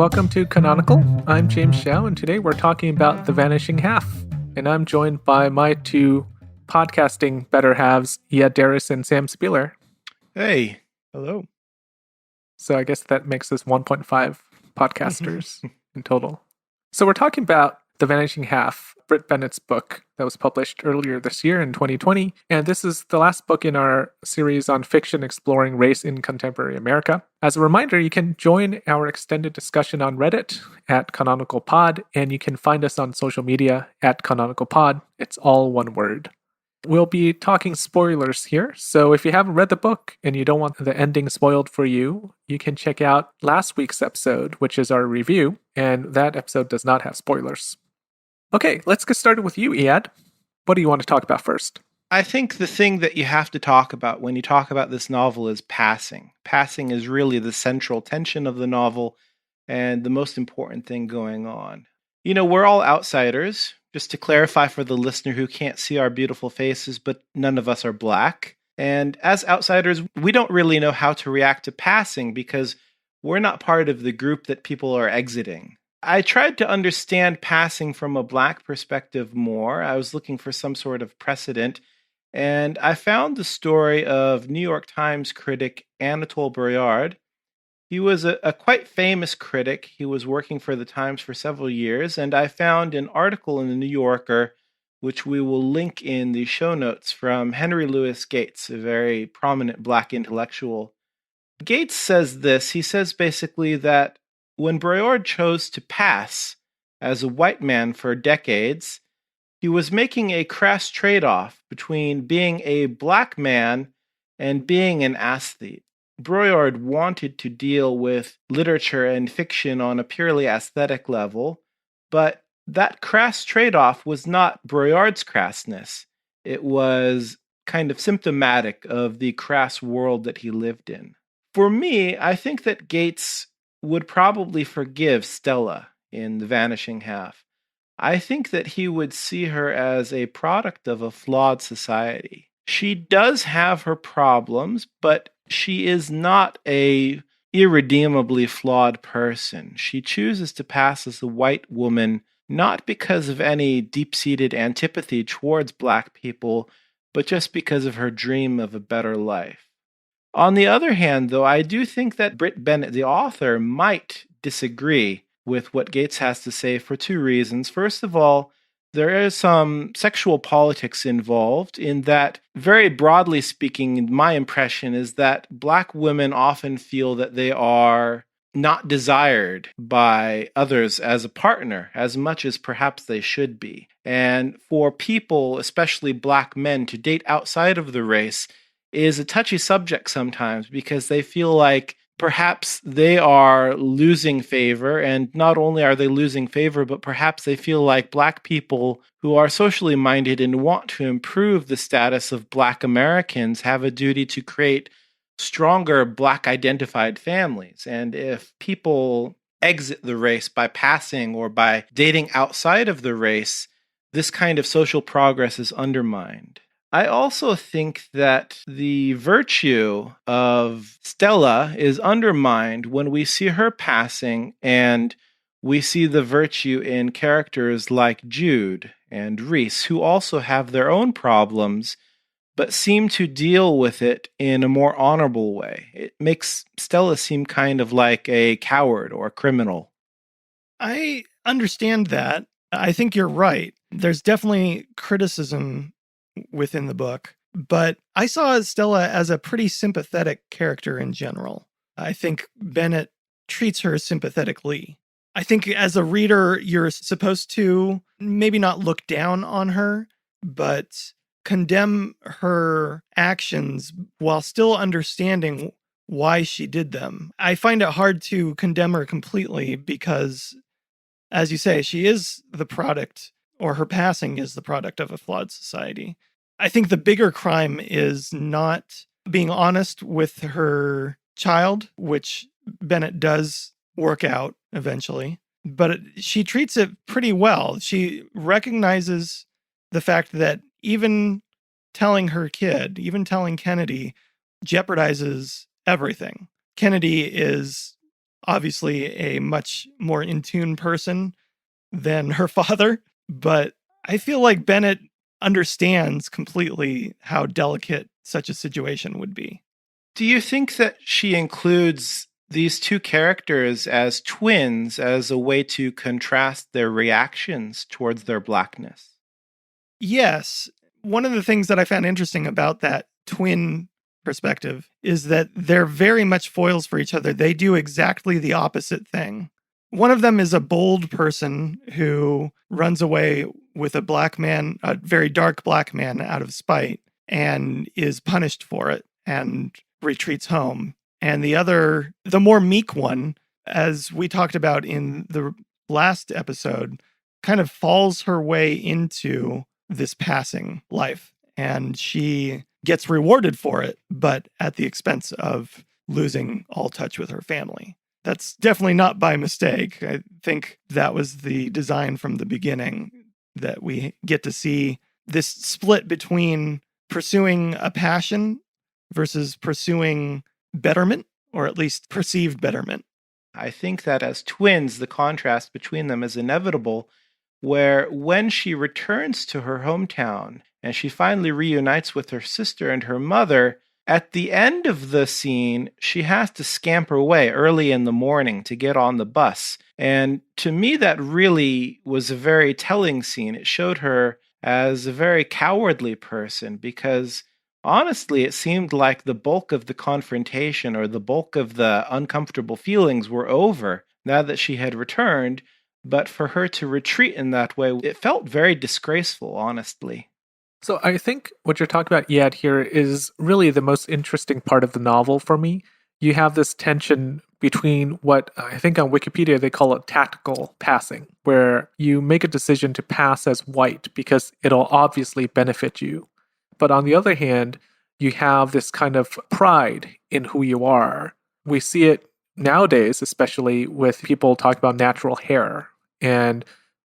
welcome to Canonical. I'm James Xiao, and today we're talking about The Vanishing Half. And I'm joined by my two podcasting better halves, Eyad and Sam Spieler. Hey. Hello. So I guess that makes us 1.5 podcasters in total. So we're talking about The Vanishing Half, Brit Bennett's book that was published earlier this year in 2020. And this is the last book in our series on fiction exploring race in contemporary America. As a reminder, you can join our extended discussion on Reddit at Canonical Pod, and you can find us on social media at Canonical Pod. It's all one word. We'll be talking spoilers here, so if you haven't read the book and you don't want the ending spoiled for you, you can check out last week's episode, which is our review, and that episode does not have spoilers. Okay, let's get started with you, Eyad. What do you want to talk about first? I think the thing that you have to talk about when you talk about this novel is passing. Passing is really the central tension of the novel and the most important thing going on. You know, we're all outsiders. Just to clarify for the listener who can't see our beautiful faces, but none of us are black. And as outsiders, we don't really know how to react to passing because we're not part of the group that people are exiting. I tried to understand passing from a black perspective more. I was looking for some sort of precedent, and I found the story of New York Times critic Anatole Breillat. He was a quite famous critic. He was working for the Times for several years, and I found an article in the New Yorker, which we will link in the show notes, from Henry Louis Gates, a very prominent black intellectual. Gates says this. He says basically that when Breillat chose to pass as a white man for decades, he was making a crass trade-off between being a black man and being an aesthete. Breillat wanted to deal with literature and fiction on a purely aesthetic level, but that crass trade-off was not Breillat's crassness. It was kind of symptomatic of the crass world that he lived in. For me, I think that Gates would probably forgive Stella in The Vanishing Half. I think that he would see her as a product of a flawed society. She does have her problems, but she is not a irredeemably flawed person. She chooses to pass as a white woman, not because of any deep-seated antipathy towards black people, but just because of her dream of a better life. On the other hand, though, I do think that Brit Bennett, the author, might disagree with what Gates has to say for two reasons. First of all, there is some sexual politics involved in that, very broadly speaking, my impression is that black women often feel that they are not desired by others as a partner as much as perhaps they should be. And for people, especially black men, to date outside of the race is a touchy subject sometimes because they feel like perhaps they are losing favor, and not only are they losing favor, but perhaps they feel like black people who are socially minded and want to improve the status of black Americans have a duty to create stronger black identified families. And if people exit the race by passing or by dating outside of the race, this kind of social progress is undermined. I also think that the virtue of Stella is undermined when we see her passing and we see the virtue in characters like Jude and Reese, who also have their own problems, but seem to deal with it in a more honorable way. It makes Stella seem kind of like a coward or a criminal. I understand that. I think you're right. There's definitely criticism within the book, but I saw Stella as a pretty sympathetic character in general. I think Bennett treats her sympathetically. I think as a reader, you're supposed to maybe not look down on her, but condemn her actions while still understanding why she did them. I find it hard to condemn her completely because, as you say, she is the product, or her passing is the product of a flawed society. I think the bigger crime is not being honest with her child, which Bennett does work out eventually, but she treats it pretty well. She recognizes the fact that even telling her kid, even telling Kennedy, jeopardizes everything. Kennedy is obviously a much more in tune person than her father, but I feel like Bennett understands completely how delicate such a situation would be. Do you think that she includes these two characters as twins as a way to contrast their reactions towards their blackness? Yes. One of the things that I found interesting about that twin perspective is that they're very much foils for each other. They do exactly the opposite thing. One of them is a bold person who runs away with a black man, a very dark black man, out of spite and is punished for it and retreats home. And the other, the more meek one, as we talked about in the last episode, kind of falls her way into this passing life. And she gets rewarded for it, but at the expense of losing all touch with her family. That's definitely not by mistake. I think that was the design from the beginning, that we get to see this split between pursuing a passion versus pursuing betterment, or at least perceived betterment. I think that as twins, the contrast between them is inevitable, where when she returns to her hometown and she finally reunites with her sister and her mother, at the end of the scene, she has to scamper away early in the morning to get on the bus. And to me, that really was a very telling scene. It showed her as a very cowardly person because honestly, it seemed like the bulk of the confrontation or the bulk of the uncomfortable feelings were over now that she had returned. But for her to retreat in that way, it felt very disgraceful, honestly. So I think what you're talking about, Eyad, here is really the most interesting part of the novel for me. You have this tension between what I think on Wikipedia they call it tactical passing, where you make a decision to pass as white because it'll obviously benefit you. But on the other hand, you have this kind of pride in who you are. We see it nowadays, especially with people talking about natural hair and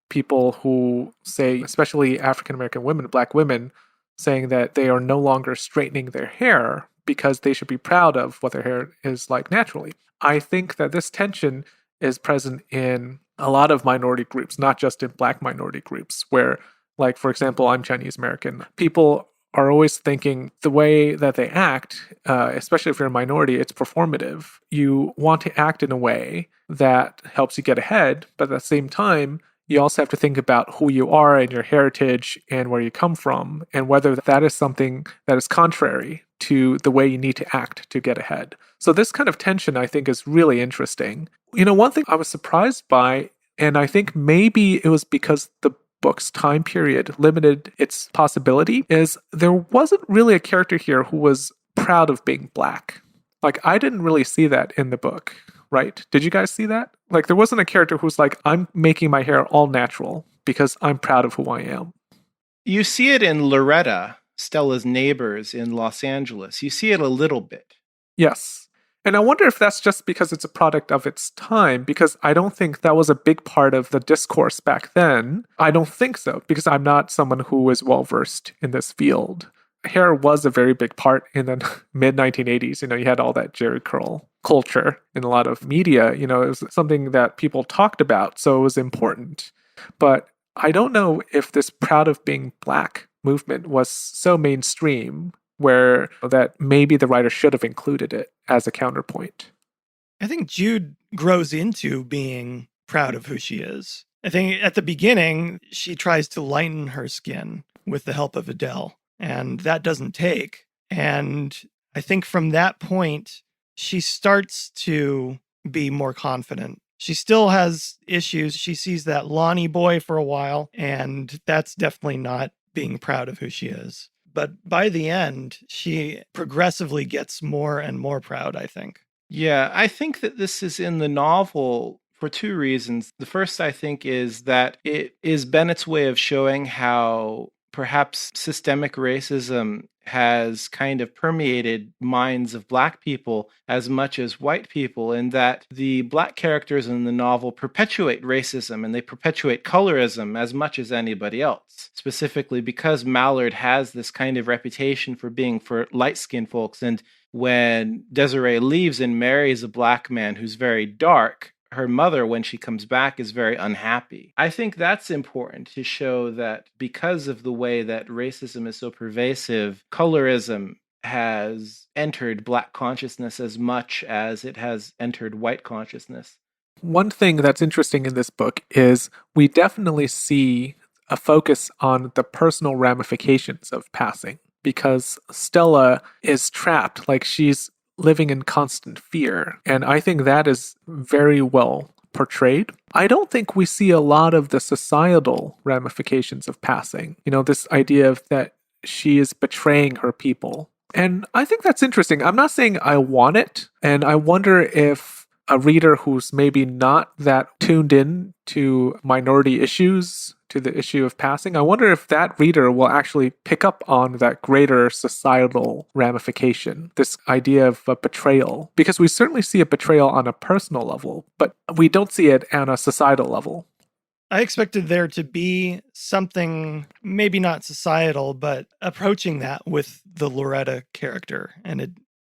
people who say, especially African American women, black women, saying that they are no longer straightening their hair because they should be proud of what their hair is like naturally. I think that this tension is present in a lot of minority groups, not just in black minority groups, where, like, for example, I'm Chinese American. People are always thinking the way that they act, especially if you're a minority, it's performative. You want to act in a way that helps you get ahead, but at the same time, you also have to think about who you are and your heritage and where you come from, and whether that is something that is contrary to the way you need to act to get ahead. So this kind of tension, I think, is really interesting. You know, one thing I was surprised by, and I think maybe it was because the book's time period limited its possibility, is there wasn't really a character here who was proud of being black. Like, I didn't really see that in the book. Right? Did you guys see that? Like, there wasn't a character who's like, I'm making my hair all natural because I'm proud of who I am. You see it in Loretta, Stella's neighbors in Los Angeles. You see it a little bit. Yes. And I wonder if that's just because it's a product of its time, because I don't think that was a big part of the discourse back then. I don't think so, because I'm not someone who is well-versed in this field. Hair was a very big part in the mid-1980s. You know, you had all that Jerry curl culture in a lot of media. You know, it was something that people talked about, so it was important. But I don't know if this proud of being black movement was so mainstream where that maybe the writer should have included it as a counterpoint. I think Jude grows into being proud of who she is. I think at the beginning, she tries to lighten her skin with the help of Adele, and that doesn't take. And I think from that point, she starts to be more confident. She still has issues. She sees that Lonnie boy for a while, and that's definitely not being proud of who she is. But by the end, she progressively gets more and more proud, I think. Yeah, I think that this is in the novel for two reasons. The first, I think, is that it is Bennett's way of showing how perhaps systemic racism has kind of permeated minds of Black people as much as white people, and that the Black characters in the novel perpetuate racism and they perpetuate colorism as much as anybody else. Specifically because Mallard has this kind of reputation for being for light-skinned folks, and when Desiree leaves and marries a Black man who's very dark, her mother, when she comes back, is very unhappy. I think that's important to show that because of the way that racism is so pervasive, colorism has entered Black consciousness as much as it has entered white consciousness. One thing that's interesting in this book is we definitely see a focus on the personal ramifications of passing, because Stella is trapped, like she's living in constant fear. And I think that is very well portrayed. I don't think we see a lot of the societal ramifications of passing. This idea of that she is betraying her people. And I think that's interesting. I'm not saying I want it. And I wonder if a reader who's maybe not that tuned in to minority issues, to the issue of passing, I wonder if that reader will actually pick up on that greater societal ramification, this idea of a betrayal. Because we certainly see a betrayal on a personal level, but we don't see it on a societal level. I expected there to be something, maybe not societal, but approaching that with the Loretta character, and it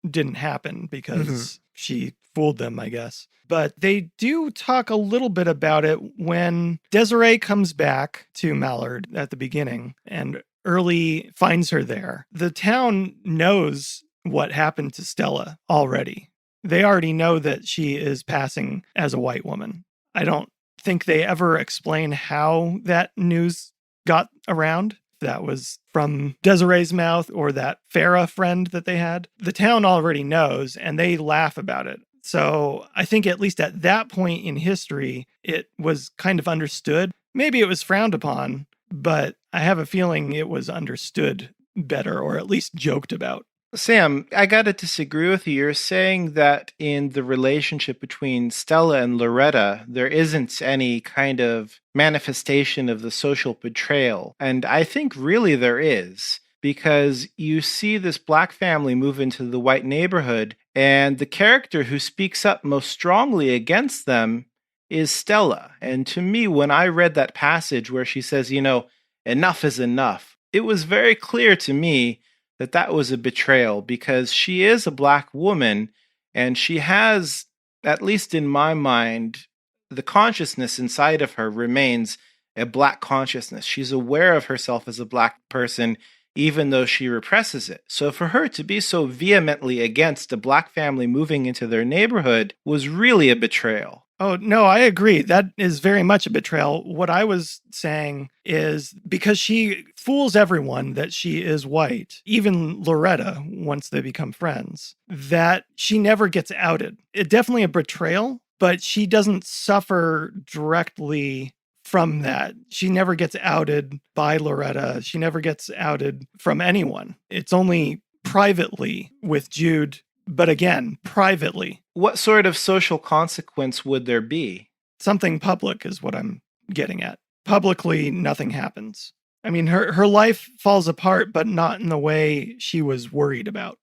didn't happen because she fooled them, I guess. But they do talk a little bit about it when Desiree comes back to Mallard at the beginning and Early finds her there. The town knows what happened to Stella already. They already know that she is passing as a white woman. I don't think they ever explain how that news got around. That was from Desiree's mouth or that Farah friend that they had. The town already knows and they laugh about it. So I think at least at that point in history, it was kind of understood. Maybe it was frowned upon, but I have a feeling it was understood better, or at least joked about. Sam, I gotta disagree with you. You're saying that in the relationship between Stella and Loretta, there isn't any kind of manifestation of the social betrayal. And I think really there is, because you see this Black family move into the white neighborhood, and the character who speaks up most strongly against them is Stella. And to me, when I read that passage where she says, enough is enough, it was very clear to me that that was a betrayal, because she is a Black woman and she has, at least in my mind, the consciousness inside of her remains a Black consciousness. She's aware of herself as a Black person, even though she represses it. So for her to be so vehemently against a Black family moving into their neighborhood was really a betrayal. Oh, no, I agree. That is very much a betrayal. What I was saying is because she fools everyone that she is white, even Loretta, once they become friends, that she never gets outed. It's definitely a betrayal, but she doesn't suffer directly from that. She never gets outed by Loretta. She never gets outed from anyone. It's only privately with Jude, but again, privately. What sort of social consequence would there be? Something public is what I'm getting at. Publicly, nothing happens. I mean, her life falls apart, but not in the way she was worried about.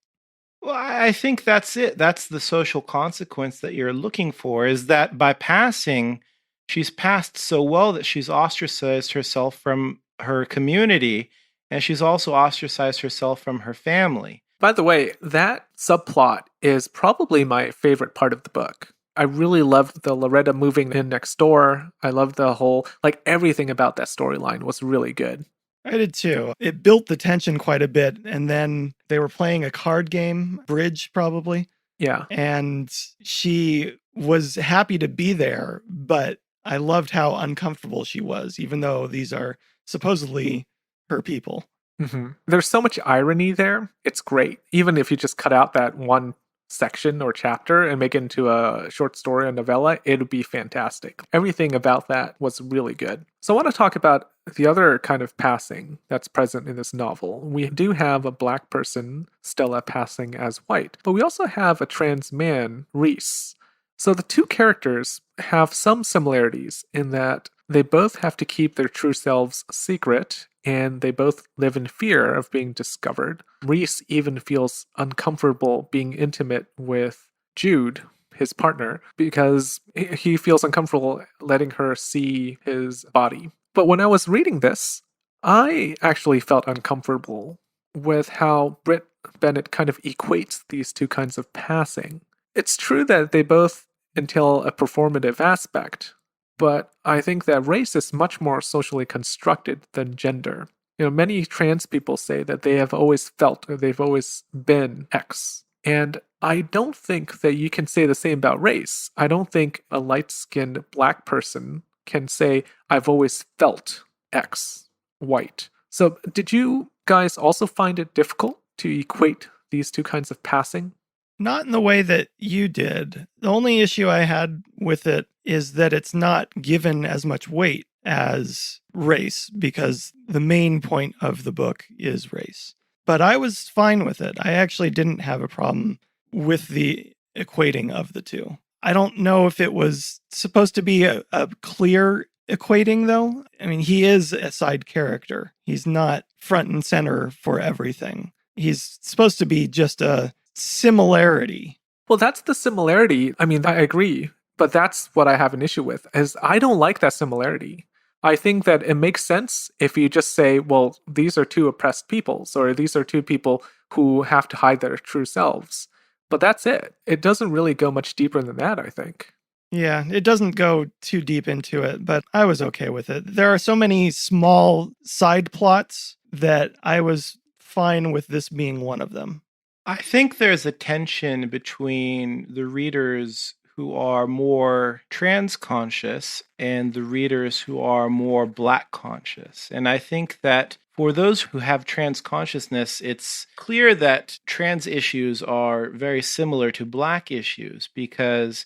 Well, I think that's it. That's the social consequence that you're looking for, is that by passing, she's passed so well that she's ostracized herself from her community, and she's also ostracized herself from her family. By the way, that subplot is probably my favorite part of the book. I really loved the Loretta moving in next door. I loved the whole, everything about that storyline was really good. I did too. It built the tension quite a bit, and then they were playing a card game, bridge probably. Yeah. And she was happy to be there, but I loved how uncomfortable she was, even though these are supposedly her people. Mm-hmm. There's so much irony there. It's great. Even if you just cut out that one section or chapter and make it into a short story or novella, it would be fantastic. Everything about that was really good. So I want to talk about the other kind of passing that's present in this novel. We do have a Black person, Stella, passing as white, but we also have a trans man, Reese. So the two characters have some similarities in that they both have to keep their true selves secret, and they both live in fear of being discovered. Reese even feels uncomfortable being intimate with Jude, his partner, because he feels uncomfortable letting her see his body. But when I was reading this, I actually felt uncomfortable with how Brit Bennett kind of equates these two kinds of passing. It's true that they both entail a performative aspect, but I think that race is much more socially constructed than gender. Many trans people say that they have always felt or they've always been X. And I don't think that you can say the same about race. I don't think a light-skinned black person can say, I've always felt X, white. So did you guys also find it difficult to equate these two kinds of passing? Not in the way that you did. The only issue I had with it is that it's not given as much weight as race, because the main point of the book is race. But I was fine with it. I actually didn't have a problem with the equating of the two. I don't know if it was supposed to be a clear equating, though. I mean, he is a side character. He's not front and center for everything. He's supposed to be just a similarity. Well, that's the similarity. I mean, I agree, but that's what I have an issue with, is I don't like that similarity. I think that it makes sense if you just say, well, these are two oppressed peoples, or these are two people who have to hide their true selves. But that's it. It doesn't really go much deeper than that, I think. Yeah, it doesn't go too deep into it, but I was okay with it. There are so many small side plots that I was fine with this being one of them. I think there's a tension between the readers who are more trans conscious and the readers who are more black conscious. And I think that for those who have trans consciousness, it's clear that trans issues are very similar to black issues, because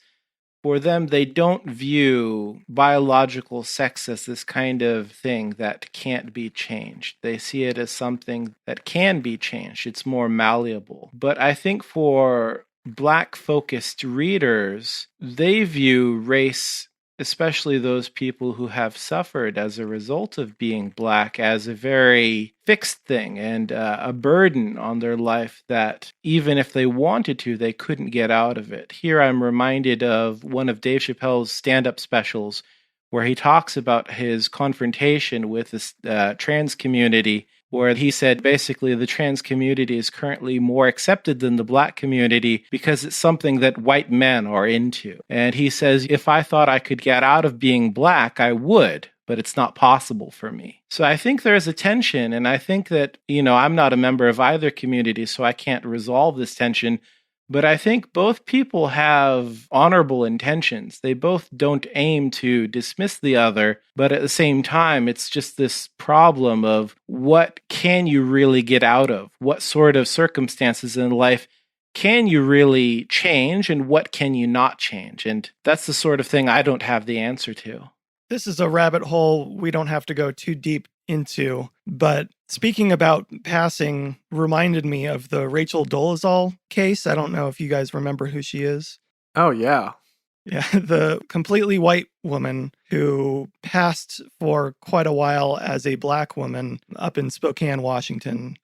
for them, they don't view biological sex as this kind of thing that can't be changed. They see it as something that can be changed. It's more malleable. But I think for Black-focused readers, they view race, especially those people who have suffered as a result of being Black, as a very fixed thing and a burden on their life that even if they wanted to, they couldn't get out of it. Here I'm reminded of one of Dave Chappelle's stand-up specials where he talks about his confrontation with the trans community, where he said basically the trans community is currently more accepted than the Black community because it's something that white men are into. And he says, if I thought I could get out of being Black, I would, but it's not possible for me. So I think there's a tension, and I think that, I'm not a member of either community, so I can't resolve this tension. But I think both people have honorable intentions. They both don't aim to dismiss the other, but at the same time, it's just this problem of what can you really get out of? What sort of circumstances in life can you really change, and what can you not change? And that's the sort of thing I don't have the answer to. This is a rabbit hole we don't have to go too deep into, but speaking about passing reminded me of the Rachel Dolezal case. I don't know if you guys remember who she is. Oh, yeah. Yeah, the completely white woman who passed for quite a while as a Black woman up in Spokane, Washington,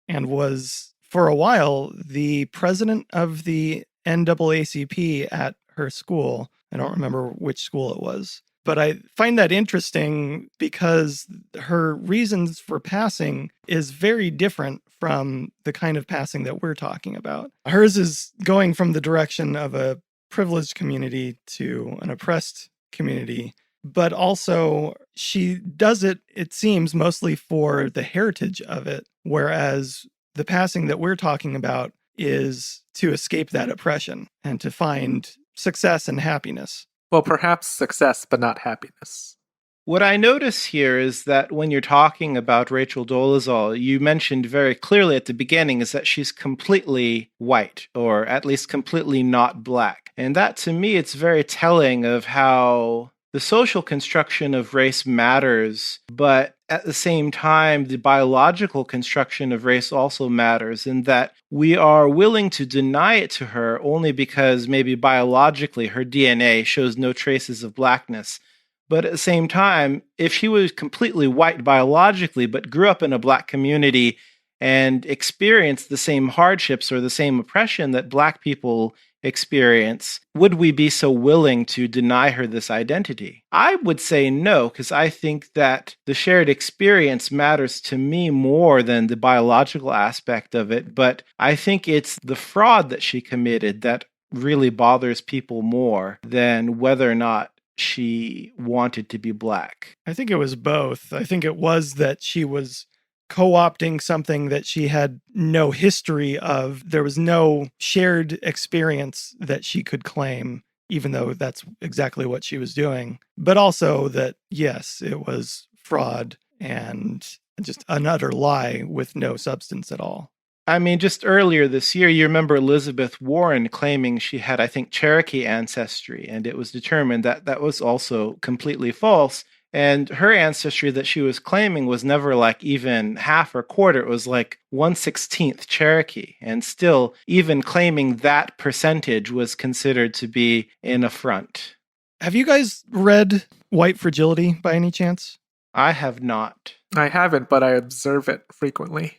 and was, for a while, the president of the NAACP at her school. I don't remember which school it was. But I find that interesting because her reasons for passing is very different from the kind of passing that we're talking about. Hers is going from the direction of a privileged community to an oppressed community, but also she does it, it seems, mostly for the heritage of it, whereas the passing that we're talking about is to escape that oppression and to find success and happiness. Well, perhaps success, but not happiness. What I notice here is that when you're talking about Rachel Dolezal, you mentioned very clearly at the beginning is that she's completely white, or at least completely not Black. And that, to me, it's very telling of how the social construction of race matters, but at the same time, the biological construction of race also matters, in that we are willing to deny it to her only because maybe biologically her DNA shows no traces of Blackness. But at the same time, if she was completely white biologically, but grew up in a Black community and experienced the same hardships or the same oppression that Black people experience, would we be so willing to deny her this identity? I would say no, because I think that the shared experience matters to me more than the biological aspect of it. But I think it's the fraud that she committed that really bothers people more than whether or not she wanted to be Black. I think it was both. I think it was that she was co-opting something that she had no history of. There was no shared experience that she could claim, even though that's exactly what she was doing. But also that, yes, it was fraud and just an utter lie with no substance at all. I mean, just earlier this year, you remember Elizabeth Warren claiming she had, I think, Cherokee ancestry, and it was determined that that was also completely false. And her ancestry that she was claiming was never like even half or quarter. It was like 1/16 Cherokee. And still, even claiming that percentage was considered to be an affront. Have you guys read White Fragility by any chance? I have not. I haven't, but I observe it frequently.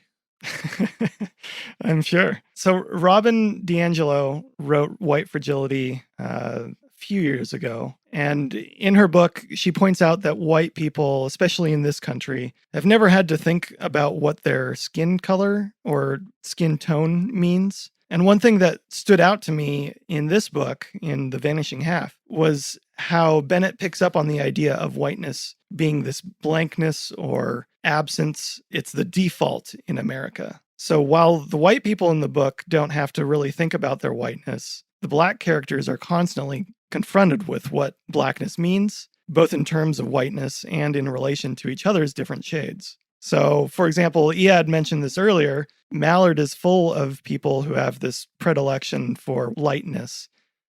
I'm sure. So Robin DiAngelo wrote White Fragility a few years ago. And in her book, she points out that white people, especially in this country, have never had to think about what their skin color or skin tone means. And one thing that stood out to me in this book, in The Vanishing Half, was how Bennett picks up on the idea of whiteness being this blankness or absence. It's the default in America. So while the white people in the book don't have to really think about their whiteness, the Black characters are constantly confronted with what Blackness means, both in terms of whiteness and in relation to each other's different shades. So, for example, Eyad mentioned this earlier. Mallard is full of people who have this predilection for lightness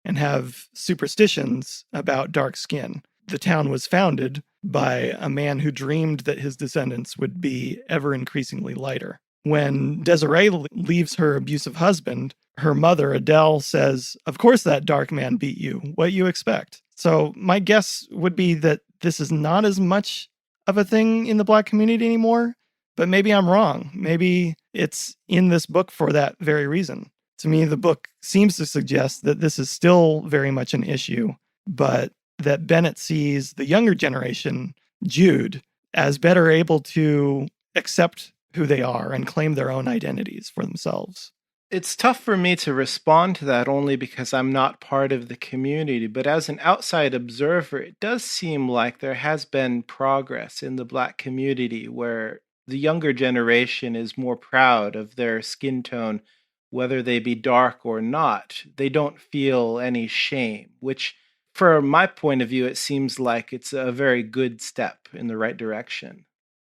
and have superstitions about dark skin. The town was founded by a man who dreamed that his descendants would be ever increasingly lighter. When Desiree leaves her abusive husband, her mother, Adele, says, "Of course that dark man beat you. What you expect?" So my guess would be that this is not as much of a thing in the Black community anymore, but maybe I'm wrong. Maybe it's in this book for that very reason. To me, the book seems to suggest that this is still very much an issue, but that Bennett sees the younger generation, Jude, as better able to accept who they are and claim their own identities for themselves. It's tough for me to respond to that only because I'm not part of the community, but as an outside observer, it does seem like there has been progress in the Black community where the younger generation is more proud of their skin tone, whether they be dark or not. They don't feel any shame, which, from my point of view, it seems like it's a very good step in the right direction.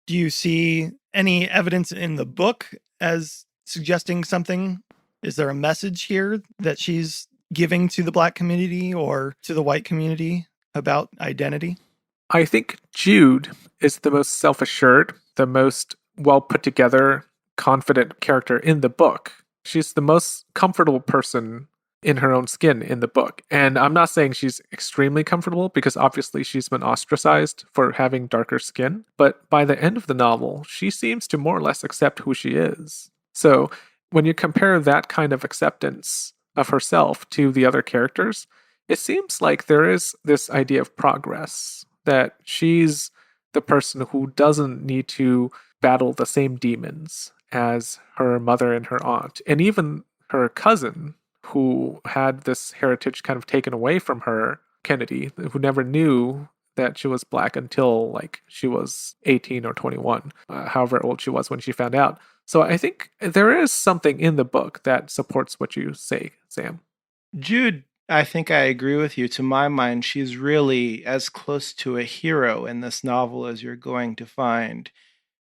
Do you see any evidence in the book as suggesting something? Is there a message here that she's giving to the Black community or to the white community about identity? I think Jude is the most self-assured, the most well put together, confident character in the book. She's the most comfortable person in her own skin in the book. And I'm not saying she's extremely comfortable because obviously she's been ostracized for having darker skin. But by the end of the novel, she seems to more or less accept who she is. So when you compare that kind of acceptance of herself to the other characters, it seems like there is this idea of progress, that she's the person who doesn't need to battle the same demons as her mother and her aunt, and even her cousin, who had this heritage kind of taken away from her, Kennedy, who never knew that she was Black until like she was 18 or 21, however old she was when she found out. So I think there is something in the book that supports what you say, Sam. Jude, I think I agree with you. To my mind, she's really as close to a hero in this novel as you're going to find.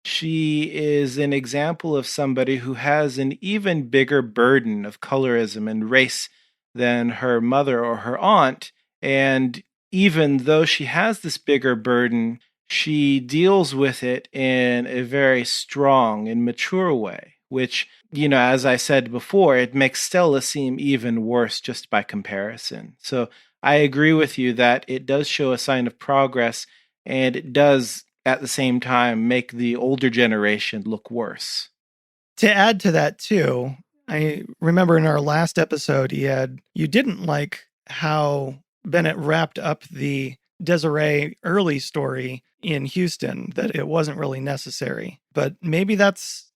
She is an example of somebody who has an even bigger burden of colorism and race than her mother or her aunt. And even though she has this bigger burden, she deals with it in a very strong and mature way, which, as I said before, it makes Stella seem even worse just by comparison. So I agree with you that it does show a sign of progress, and it does, at the same time, make the older generation look worse. To add to that, too, I remember in our last episode, you didn't like how Bennett wrapped up the Desiree Early story in Houston, that it wasn't really necessary. But maybe that's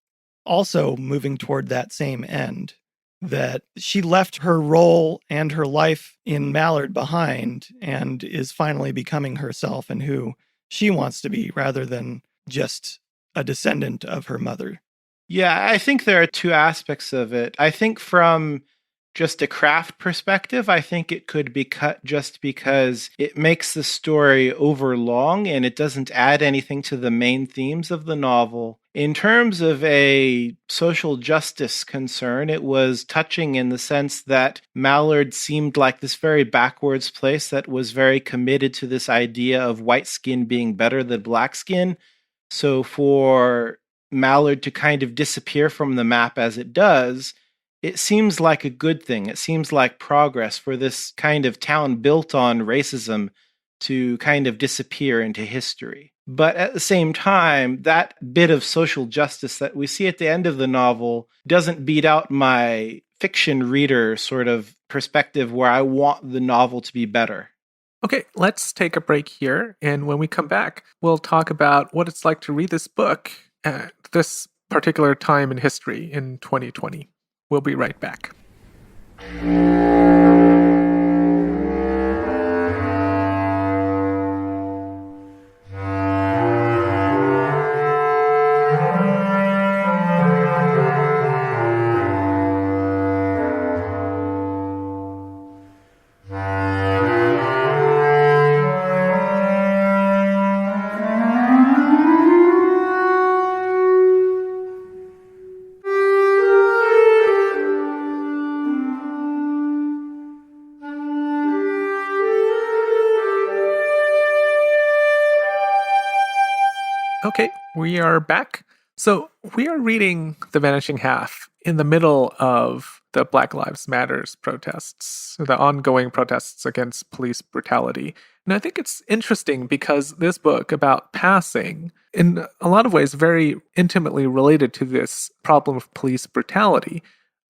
also moving toward that same end, that she left her role and her life in Mallard behind and is finally becoming herself and who she wants to be rather than just a descendant of her mother. Yeah, I think there are two aspects of it. I think from just a craft perspective, I think it could be cut just because it makes the story overlong and it doesn't add anything to the main themes of the novel. In terms of a social justice concern, it was touching in the sense that Mallard seemed like this very backwards place that was very committed to this idea of white skin being better than black skin. So for Mallard to kind of disappear from the map as it does, it seems like a good thing. It seems like progress for this kind of town built on racism to kind of disappear into history. But at the same time, that bit of social justice that we see at the end of the novel doesn't beat out my fiction reader sort of perspective where I want the novel to be better. Okay, let's take a break here. And when we come back, we'll talk about what it's like to read this book at this particular time in history in 2020. We'll be right back. Okay, we are back. So we are reading The Vanishing Half in the middle of the Black Lives Matters protests, the ongoing protests against police brutality. And I think it's interesting because this book about passing, in a lot of ways, very intimately related to this problem of police brutality.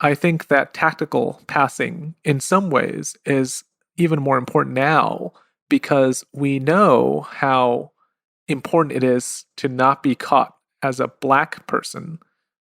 I think that tactical passing, in some ways, is even more important now because we know how important it is to not be caught as a black person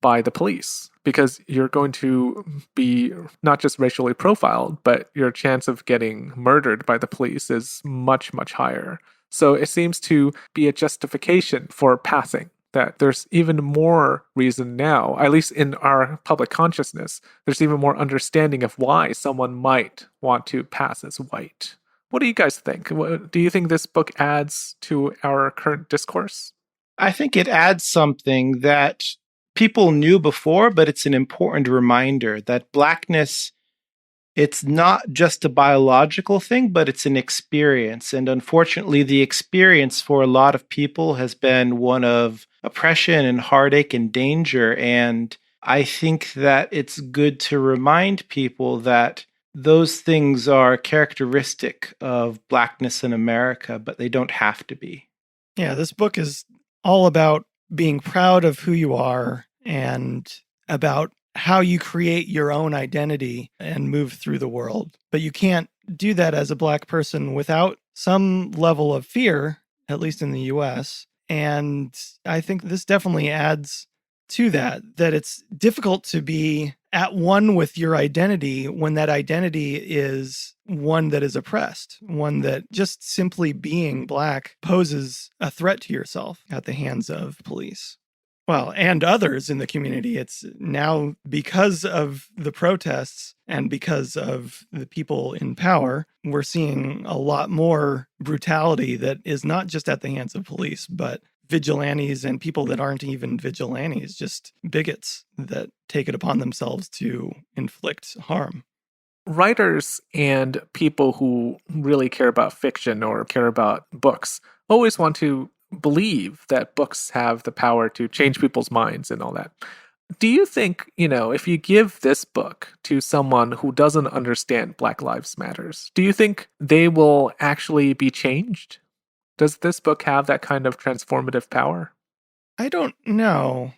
by the police because you're going to be not just racially profiled, but your chance of getting murdered by the police is much, much higher. So it seems to be a justification for passing, that there's even more reason now, at least in our public consciousness, there's even more understanding of why someone might want to pass as white. What do you guys think? Do you think this book adds to our current discourse? I think it adds something that people knew before, but it's an important reminder that blackness, it's not just a biological thing, but it's an experience. And unfortunately, the experience for a lot of people has been one of oppression and heartache and danger. And I think that it's good to remind people that those things are characteristic of blackness in America, but they don't have to be. Yeah, this book is all about being proud of who you are and about how you create your own identity and move through the world. But you can't do that as a black person without some level of fear, at least in the US. And I think this definitely adds to that it's difficult to be at one with your identity when that identity is one that is oppressed, one that just simply being black poses a threat to yourself at the hands of police. Well, and others in the community. It's now because of the protests and because of the people in power, we're seeing a lot more brutality that is not just at the hands of police, but vigilantes and people that aren't even vigilantes, just bigots that take it upon themselves to inflict harm. Writers and people who really care about fiction or care about books always want to believe that books have the power to change people's minds and all that. Do you think, if you give this book to someone who doesn't understand Black Lives Matters, do you think they will actually be changed? Does this book have that kind of transformative power? I don't know.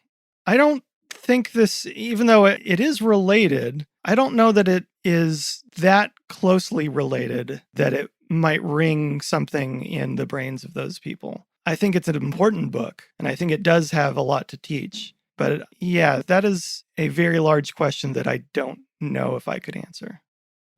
I don't think this, even though it is related, I don't know that it is that closely related that it might ring something in the brains of those people. I think it's an important book, and I think it does have a lot to teach. But yeah, that is a very large question that I don't know if I could answer.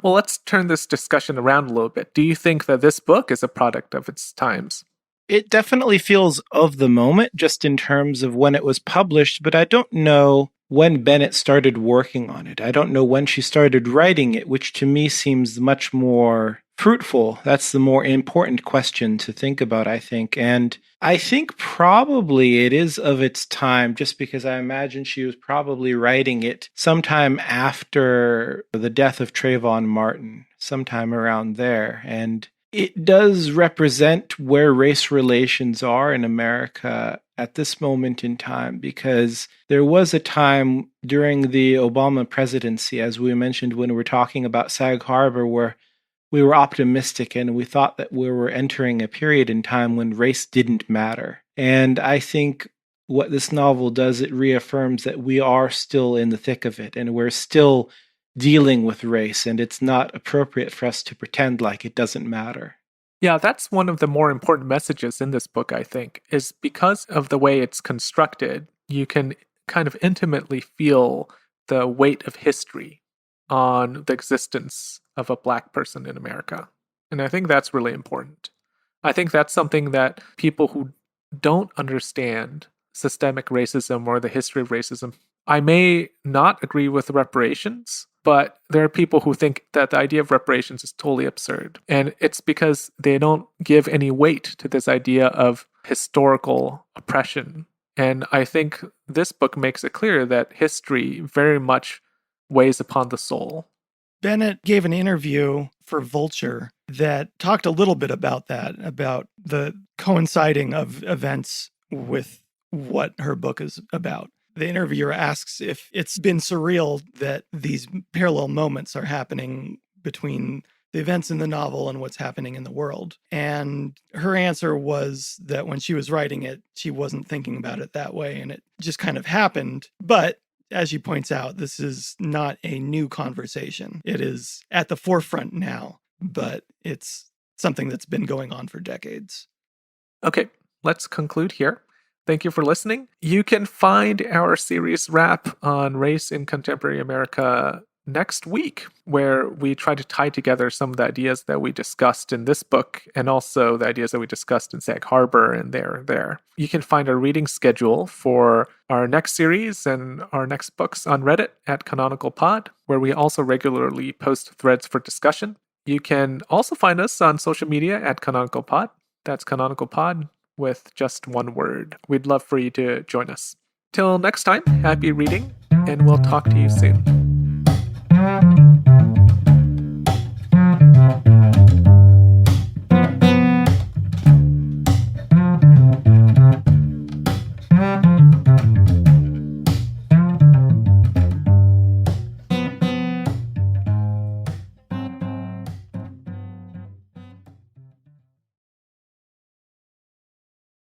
Well, let's turn this discussion around a little bit. Do you think that this book is a product of its times? It definitely feels of the moment, just in terms of when it was published, but I don't know when Bennett started working on it. I don't know when she started writing it, which to me seems much more fruitful. That's the more important question to think about, I think. And I think probably it is of its time, just because I imagine she was probably writing it sometime after the death of Trayvon Martin, sometime around there. And it does represent where race relations are in America at this moment in time, because there was a time during the Obama presidency, as we mentioned when we were talking about Sag Harbor, where we were optimistic and we thought that we were entering a period in time when race didn't matter. And I think what this novel does, it reaffirms that we are still in the thick of it and we're still dealing with race, and it's not appropriate for us to pretend like it doesn't matter. Yeah, that's one of the more important messages in this book, I think, is because of the way it's constructed, you can kind of intimately feel the weight of history on the existence of a Black person in America. And I think that's really important. I think that's something that people who don't understand systemic racism or the history of racism, I may not agree with reparations, but there are people who think that the idea of reparations is totally absurd. And it's because they don't give any weight to this idea of historical oppression. And I think this book makes it clear that history very much weighs upon the soul. Bennett gave an interview for Vulture that talked a little bit about that, about the coinciding of events with what her book is about. The interviewer asks if it's been surreal that these parallel moments are happening between the events in the novel and what's happening in the world. And her answer was that when she was writing it, she wasn't thinking about it that way, and it just kind of happened. But as she points out, this is not a new conversation. It is at the forefront now, but it's something that's been going on for decades. Okay, let's conclude here. Thank you for listening. You can find our series wrap on race in contemporary America next week, where we try to tie together some of the ideas that we discussed in this book and also the ideas that we discussed in Sag Harbor and there. You can find our reading schedule for our next series and our next books on Reddit at Canonical Pod, where we also regularly post threads for discussion. You can also find us on social media at Canonical Pod. That's Canonical Pod with just one word. We'd love for you to join us. Till next time, happy reading, and we'll talk to you soon.